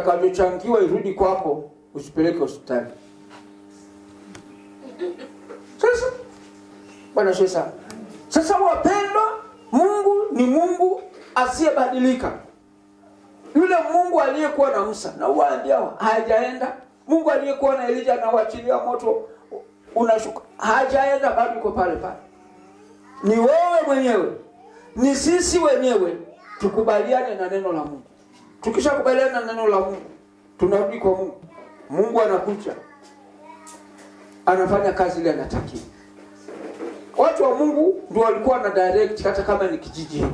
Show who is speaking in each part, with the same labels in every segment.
Speaker 1: kitakachochangiwa irudi kwako, usipeleke hospitali. Sasa Bwana Yesu. Sasa wapendwa, Mungu ni Mungu asiyebadilika. Yule Mungu aliyekuwa na Musa na uwaambia hajaenda. Mungu aliyekuwa na Elijah na waachilia moto unashuka, hajaenda, bado yuko pale pale. Ni wewe mwenyewe, ni sisi wenyewe tukubaliane na neno la Mungu. Tukishakubaliana na neno la Mungu, tunarudi kwa Mungu. Mungu anakuja, anafanya kazi ile anatakiwa. Watu wa Mungu ndio walikuwa na direct, hata kama ni kijiji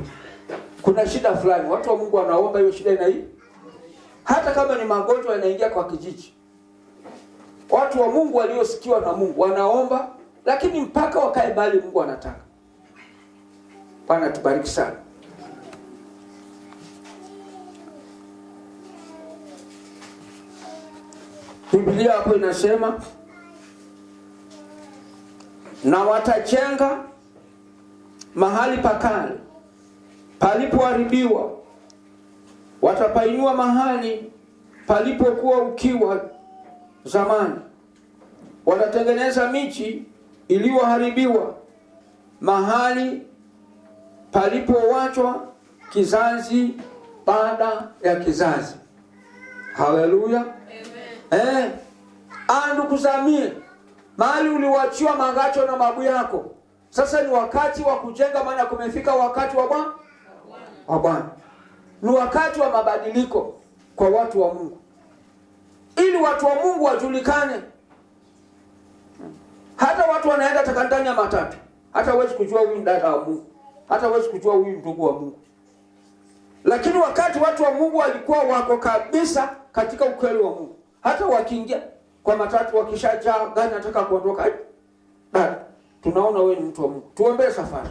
Speaker 1: kuna shida fulani, watu wa Mungu wanaomba hiyo shida ina hii. Hata kama ni magonjwa yanaingia kwa kijiji, watu wa Mungu waliosikiwa na Mungu wanaomba, lakini mpaka wakae bali Mungu anataka. Bwana tubariki sana. Biblia hapo inasema, na watajenga mahali pakale palipoharibiwa, watapainua mahali palipokuwa ukiwa zamani, watatengeneza miji iliyoharibiwa, mahali palipowachwa kizazi baada ya kizazi. Haleluya. Amen. Ndugu zangu, mahali uliwachiwa magacho na mabu yako, sasa ni wakati wa kujenga, maana kumefika wakati wa Bwana. Ni wakati wa mabadiliko kwa watu wa Mungu, ili watu wa Mungu wajulikane. Hata watu wanaenda takandani ya matatu, hata huwezi kujua huyu dada wa Mungu, hata huwezi kujua huyu ndugu wa Mungu. Lakini wakati watu wa Mungu walikuwa wako kabisa katika ukweli wa Mungu, hata wakiingia kwa matatu wakishajaa gani nataka kuondoka, tunaona wewe ni mtu wa Mungu. Tuombee safari.